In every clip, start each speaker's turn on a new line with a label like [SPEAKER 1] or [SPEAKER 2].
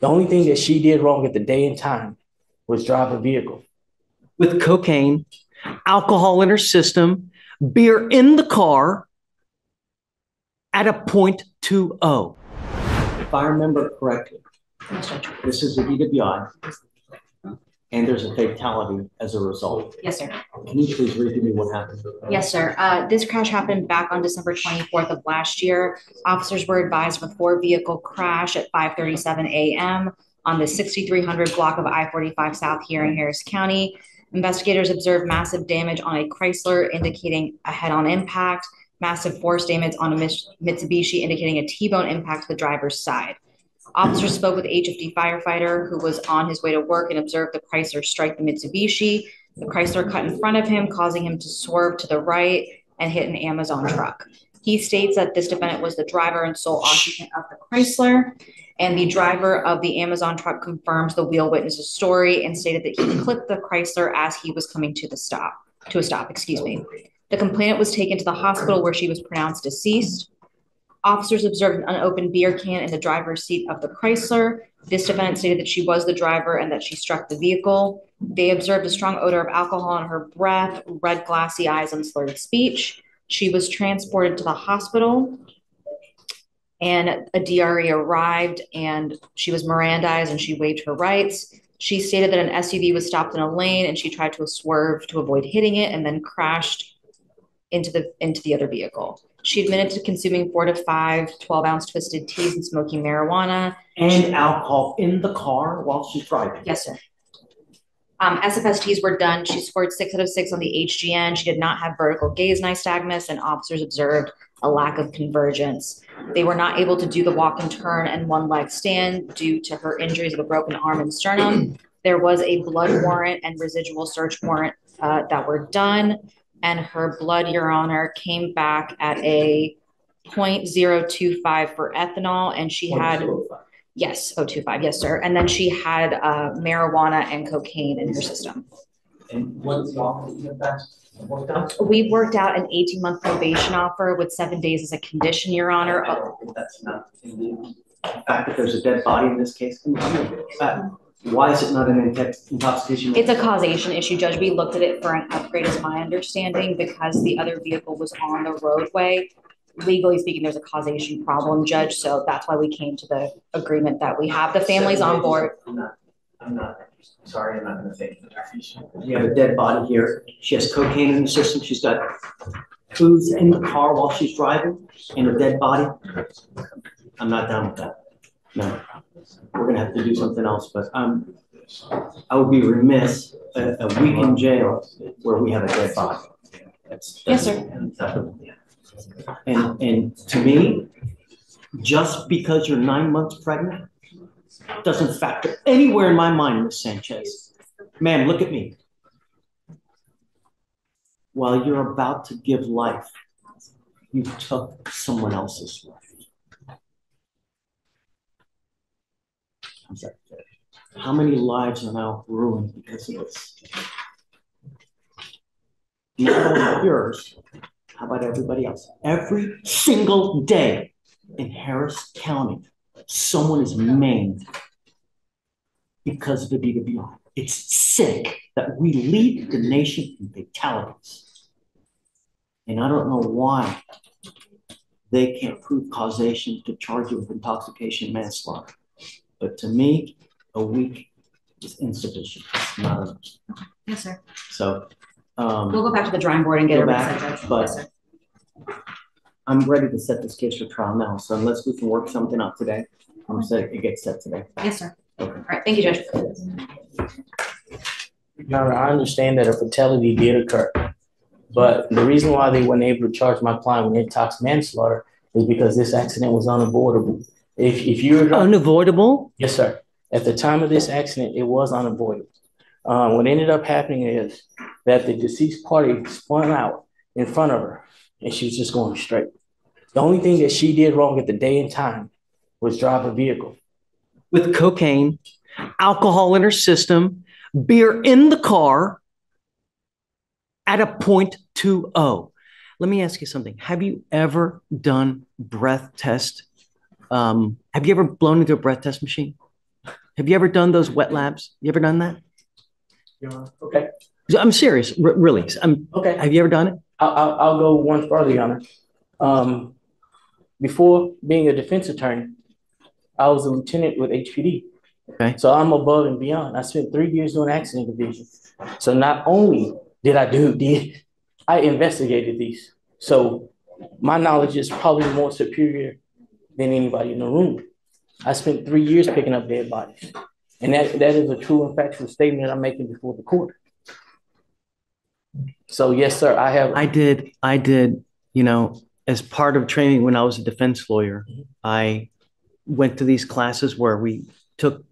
[SPEAKER 1] The only thing that she did wrong at the day and time was drive a vehicle.
[SPEAKER 2] With cocaine, alcohol in her system, beer in the car at a .20. If I remember correctly, this is a DWI, and there's a fatality as a result.
[SPEAKER 3] Yes, sir.
[SPEAKER 2] Can you please read to me what happened?
[SPEAKER 3] Yes, sir. This crash happened back on December 24th of last year. Officers were advised of a four-vehicle crash at 5:37 a.m. on the 6300 block of I-45 South here in Harris County. Investigators observed massive damage on a Chrysler, indicating a head-on impact, massive force damage on a Mitsubishi, indicating a T-bone impact to the driver's side. Officers spoke with the HFD firefighter who was on his way to work and observed the Chrysler strike the Mitsubishi. The Chrysler cut in front of him, causing him to swerve to the right and hit an Amazon truck. He states that this defendant was the driver and sole occupant of the Chrysler, and the driver of the Amazon truck confirms the wheel witness's story and stated that he clipped the Chrysler as he was coming to a stop. The complainant was taken to the hospital where she was pronounced deceased. Officers observed an unopened beer can in the driver's seat of the Chrysler. This defendant stated that she was the driver and that she struck the vehicle. They observed a strong odor of alcohol in her breath, red glassy eyes, and slurred speech. She was transported to the hospital, and a DRE arrived, and she was Mirandized, and she waived her rights. She stated that an SUV was stopped in a lane, and she tried to swerve to avoid hitting it, and then crashed into the other vehicle. She admitted to consuming 4 to 5 12-ounce twisted teas and smoking marijuana.
[SPEAKER 2] And alcohol in the car while she's driving.
[SPEAKER 3] Yes, sir. SFSTs were done. She scored 6 out of 6 on the HGN. She did not have vertical gaze nystagmus, and officers observed a lack of convergence. They were not able to do the walk and turn and one leg stand due to her injuries of a broken arm and sternum. There was a blood warrant and residual search warrant that were done, and her blood, Your Honor, came back at a .025 for ethanol, and she had, yes, 0.25, yes, sir. And then she had marijuana and cocaine in her system.
[SPEAKER 2] And what's the offer that you have worked out?
[SPEAKER 3] We worked out an 18-month probation offer with 7 days as a condition, Your Honor.
[SPEAKER 2] I don't think that's enough. The fact that there's a dead body in this case, why is it not an intoxication?
[SPEAKER 3] It's a causation issue, Judge. We looked at it for an upgrade, is my understanding, because the other vehicle was on the roadway. Legally speaking, there's a causation problem, Judge. So that's why we came to the agreement that we have the families on board.
[SPEAKER 2] I'm not sorry, I'm not going to say it. You have a dead body here. She has cocaine in the system. She's got foods in the car while she's driving, and a dead body. I'm not down with that. No, we're going to have to do something else. But I would be remiss a week in jail where we have a dead body. That's
[SPEAKER 3] yes, sir.
[SPEAKER 2] And to me, just because you're 9 months pregnant doesn't factor anywhere in my mind, Miss Sanchez. Ma'am, look at me. While you're about to give life, you took someone else's life. How many lives are now ruined because of this? Not only yours, how about everybody else? Every single day in Harris County, someone is maimed because of the DWI. It's sick that we lead the nation in fatalities. And I don't know why they can't prove causation to charge you with intoxication and manslaughter. But to me, a week is insufficient. It's not enough.
[SPEAKER 3] Yes, sir.
[SPEAKER 2] So
[SPEAKER 3] we'll go back to the drawing board and get a reset.
[SPEAKER 2] But yes, I'm ready to set this case for trial now. So unless we can work something out today, I'm saying it gets set today.
[SPEAKER 3] Yes, sir.
[SPEAKER 2] Okay.
[SPEAKER 3] All right. Thank you, Judge.
[SPEAKER 1] Your Honor, I understand that a fatality did occur, but the reason why they weren't able to charge my client with intox manslaughter is because this accident was unavoidable. If you're
[SPEAKER 2] unavoidable?
[SPEAKER 1] Yes, sir. At the time of this accident, it was unavoidable. What ended up happening is that the deceased party spun out in front of her, and she was just going straight. The only thing that she did wrong at the day and time was drive a vehicle.
[SPEAKER 2] With cocaine, alcohol in her system, beer in the car at a .20. Let me ask you something. Have you ever done breath test? Have you ever blown into a breath test machine? Have you ever done those wet labs? You ever done that?
[SPEAKER 1] Yeah. Okay.
[SPEAKER 2] I'm serious, really.
[SPEAKER 1] Okay.
[SPEAKER 2] Have you ever done it?
[SPEAKER 1] I'll go one further, Your Honor. Before being a defense attorney, I was a lieutenant with HPD.
[SPEAKER 2] Okay.
[SPEAKER 1] So I'm above and beyond. I spent 3 years doing accident division. So not only did I investigated these. So my knowledge is probably more superior than anybody in the room. I spent 3 years picking up dead bodies. And that is a true and factual statement I'm making before the court. So yes, sir, I have.
[SPEAKER 2] I did, as part of training when I was a defense lawyer, I went to these classes where we took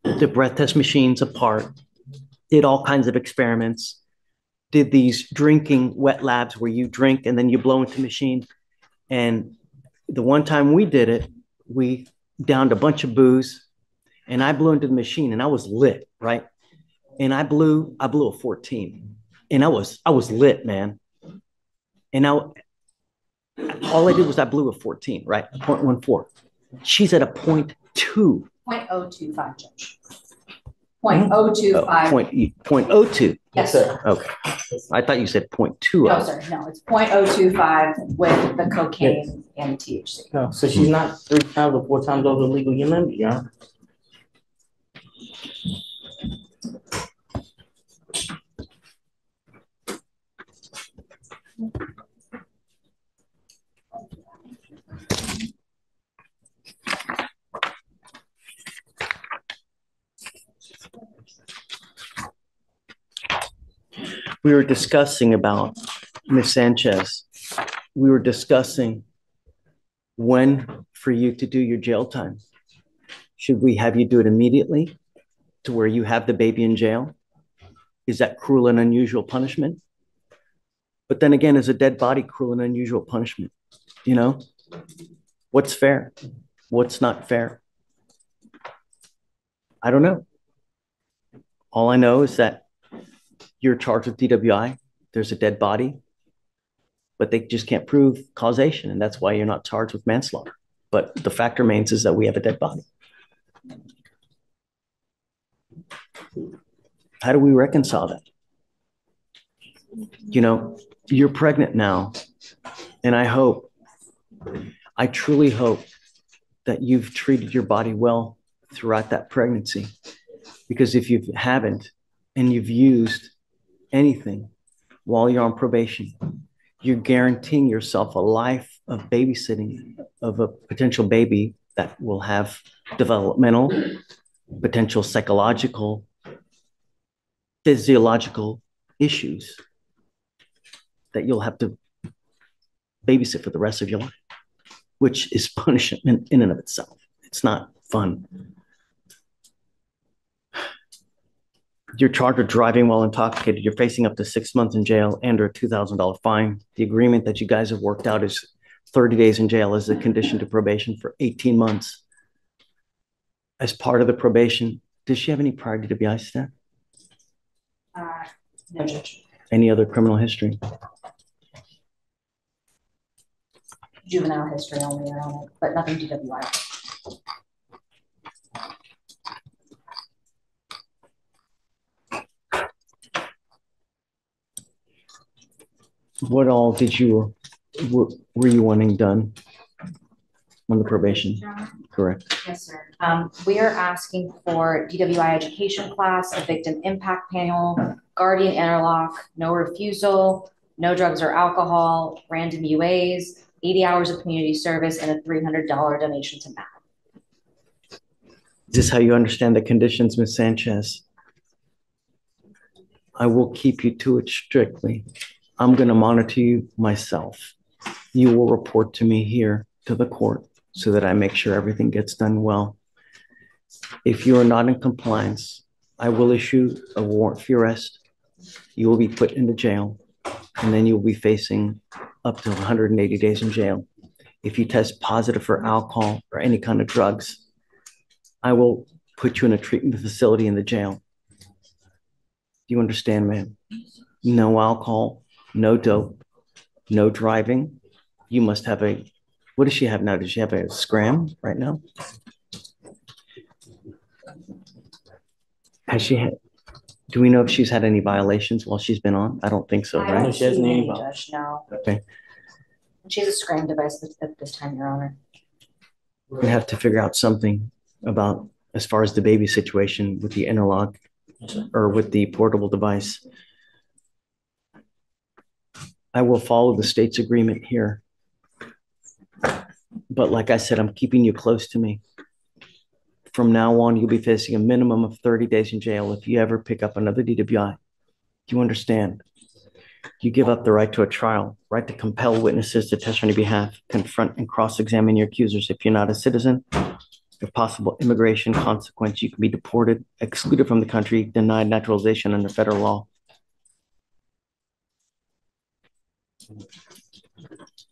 [SPEAKER 2] the breath test machines apart, did all kinds of experiments, did these drinking wet labs where you drink and then you blow into the machine. And the one time we did it, we downed a bunch of booze and I blew into the machine and I was lit, right? And I blew a 14 and I was lit, man. And now all I did was I blew a 14, right? 0.14. She's at a 0.2.
[SPEAKER 3] 0.025, Judge. 0.025.
[SPEAKER 2] 0.02.
[SPEAKER 3] Yes, sir.
[SPEAKER 2] Okay. I thought you said 0.2.
[SPEAKER 3] No, sir. No, it's 0.025 with the cocaine and THC.
[SPEAKER 1] No, so she's not 3 times or 4 times over the legal limit, yeah.
[SPEAKER 2] We were discussing about Ms. Sanchez. We were discussing when for you to do your jail time. Should we have you do it immediately to where you have the baby in jail? Is that cruel and unusual punishment? But then again, is a dead body cruel and unusual punishment? What's fair? What's not fair? I don't know. All I know is that you're charged with DWI. There's a dead body, but they just can't prove causation. And that's why you're not charged with manslaughter. But the fact remains is that we have a dead body. How do we reconcile that? You're pregnant now. And I truly hope that you've treated your body well throughout that pregnancy. Because if you haven't, and you've used anything while you're on probation, you're guaranteeing yourself a life of babysitting of a potential baby that will have developmental, potential psychological, physiological issues that you'll have to babysit for the rest of your life, which is punishment in and of itself. It's not fun. You're charged with driving while intoxicated. You're facing up to 6 months in jail and or a $2,000 fine. The agreement that you guys have worked out is 30 days in jail as a condition to probation for 18 months. As part of the probation, does she have any prior DWI staff?
[SPEAKER 3] No, Judge.
[SPEAKER 2] Any other criminal history?
[SPEAKER 3] Juvenile history only, Your Honor, but nothing DWI.
[SPEAKER 2] What all were you wanting done on the probation? Correct.
[SPEAKER 3] Yes, sir. We are asking for DWI education class, a victim impact panel, guardian interlock, no refusal, no drugs or alcohol, random UAs, 80 hours of community service, and a $300 donation to MAP.
[SPEAKER 2] Is this how you understand the conditions, Ms. Sanchez? I will keep you to it strictly. I'm going to monitor you myself. You will report to me here to the court so that I make sure everything gets done well. If you are not in compliance, I will issue a warrant for your arrest. You will be put into jail, and then you'll be facing up to 180 days in jail. If you test positive for alcohol or any kind of drugs, I will put you in a treatment facility in the jail. Do you understand, ma'am? No alcohol, no dope, no driving. You must have what does she have now? Does she have a scram right now? Has she had, do we know if she's had any violations while she's been on? I don't think so,
[SPEAKER 3] I
[SPEAKER 2] right?
[SPEAKER 3] don't
[SPEAKER 1] She hasn't
[SPEAKER 3] see
[SPEAKER 1] any
[SPEAKER 3] any, Judge, no.
[SPEAKER 2] Okay.
[SPEAKER 3] She's a screen device at this time, Your Honor.
[SPEAKER 2] We're gonna have to figure out something about as far as the baby situation with the interlock or with the portable device. I will follow the state's agreement here. But like I said, I'm keeping you close to me. From now on, you'll be facing a minimum of 30 days in jail if you ever pick up another DWI. Do you understand? You give up the right to a trial, right to compel witnesses to test on your behalf, confront and cross-examine your accusers. If you're not a citizen, if possible immigration consequence, you can be deported, excluded from the country, denied naturalization under federal law.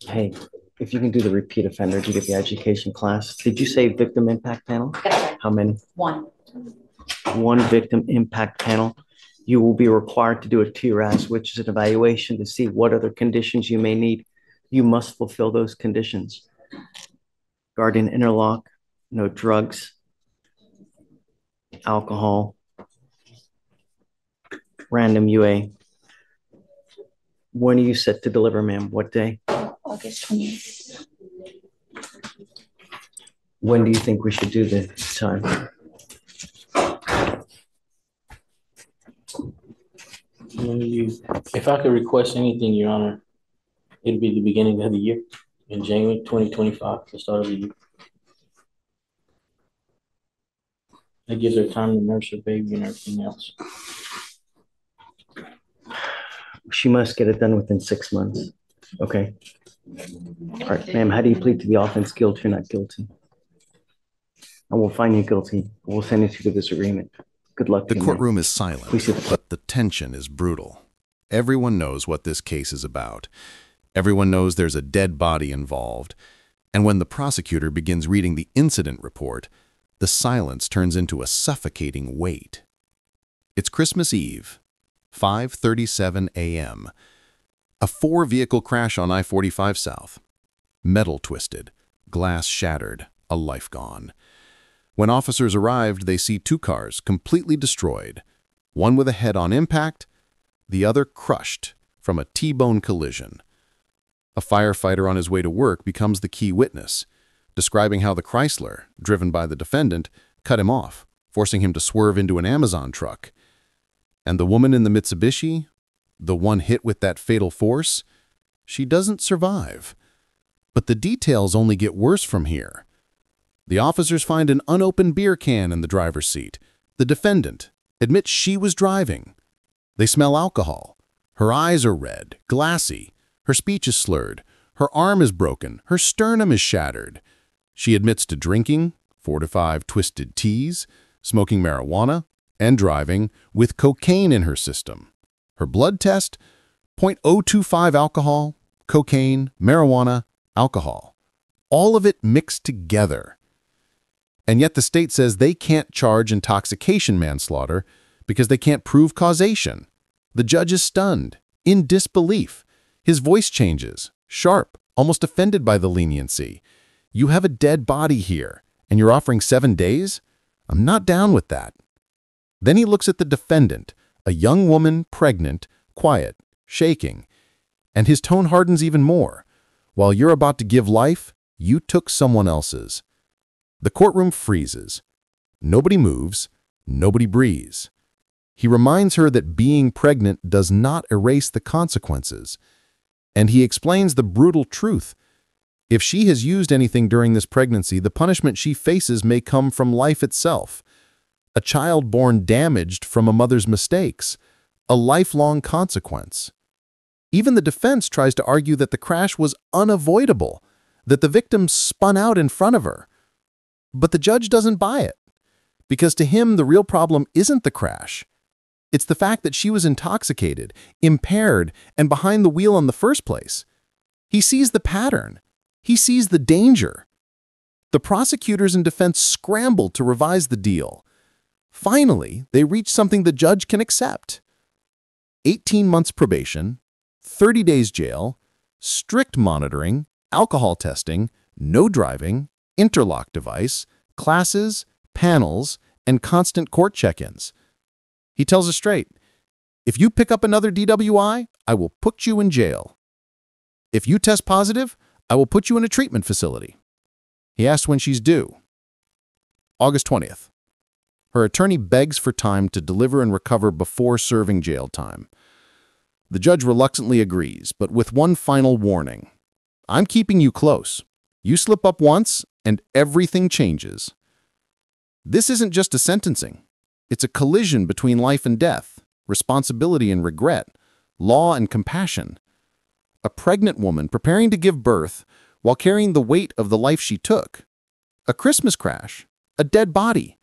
[SPEAKER 2] Hey, if you can do the repeat offender, do you get the education class? Did you say victim impact panel?
[SPEAKER 3] Yes,
[SPEAKER 2] How many?
[SPEAKER 3] one.
[SPEAKER 2] One victim impact panel. You will be required to do a TRAS, which is an evaluation to see what other conditions you may need. You must fulfill those conditions. Guardian interlock, no drugs, alcohol, random UA. When are you set to deliver, ma'am? What day?
[SPEAKER 3] August 28th.
[SPEAKER 2] When do you think we should do the time?
[SPEAKER 1] If I could request anything, Your Honor, it'd be the beginning of the year, in January 2025, the start of the year. That gives her time to nurse her baby and everything else.
[SPEAKER 2] She must get it done within 6 months. Okay. All right, ma'am, how do you plead to the offense, guilty or not guilty? I will find you guilty. We'll send you to the disagreement. Good luck to
[SPEAKER 4] The
[SPEAKER 2] you,
[SPEAKER 4] courtroom
[SPEAKER 2] ma'am.
[SPEAKER 4] is silent,
[SPEAKER 2] Please see the clerk.
[SPEAKER 4] but the tension is brutal. Everyone knows what this case is about. Everyone knows there's a dead body involved. And when the prosecutor begins reading the incident report, the silence turns into a suffocating wait. It's Christmas Eve, 5:37 a.m. A 4-vehicle crash on I-45 South. Metal twisted, glass shattered, a life gone. When officers arrived, they see 2 cars completely destroyed, one with a head-on impact, the other crushed from a T-bone collision. A firefighter on his way to work becomes the key witness, describing how the Chrysler, driven by the defendant, cut him off, forcing him to swerve into an Amazon truck. And the woman in the Mitsubishi, the one hit with that fatal force, she doesn't survive. But the details only get worse from here. The officers find an unopened beer can in the driver's seat. The defendant admits she was driving. They smell alcohol. Her eyes are red, glassy. Her speech is slurred. Her arm is broken. Her sternum is shattered. She admits to drinking 4 to 5 twisted teas, smoking marijuana, and driving with cocaine in her system. Her blood test, 0.025 alcohol, cocaine, marijuana, alcohol. All of it mixed together. And yet the state says they can't charge intoxication manslaughter because they can't prove causation. The judge is stunned, in disbelief. His voice changes, sharp, almost offended by the leniency. You have a dead body here, and you're offering 7 days? I'm not down with that. Then he looks at the defendant, a young woman, pregnant, quiet, shaking, and his tone hardens even more. While you're about to give life, you took someone else's. The courtroom freezes. Nobody moves. Nobody breathes. He reminds her that being pregnant does not erase the consequences. And he explains the brutal truth. If she has used anything during this pregnancy, the punishment she faces may come from life itself. A child born damaged from a mother's mistakes. A lifelong consequence. Even the defense tries to argue that the crash was unavoidable, that the victim spun out in front of her. But the judge doesn't buy it, because to him the real problem isn't the crash. It's the fact that she was intoxicated, impaired, and behind the wheel in the first place. He sees the pattern. He sees the danger. The prosecutors and defense scramble to revise the deal. Finally, they reach something the judge can accept. 18 months probation, 30 days jail, strict monitoring, alcohol testing, no driving, interlock device, classes, panels, and constant court check-ins. He tells her straight, "If you pick up another DWI, I will put you in jail. If you test positive, I will put you in a treatment facility." He asks when she's due. August 20th. Her attorney begs for time to deliver and recover before serving jail time. The judge reluctantly agrees, but with one final warning. "I'm keeping you close. You slip up once, and everything changes." This isn't just a sentencing. It's a collision between life and death, responsibility and regret, law and compassion. A pregnant woman preparing to give birth while carrying the weight of the life she took. A Christmas crash, a dead body,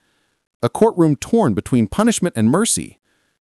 [SPEAKER 4] a courtroom torn between punishment and mercy,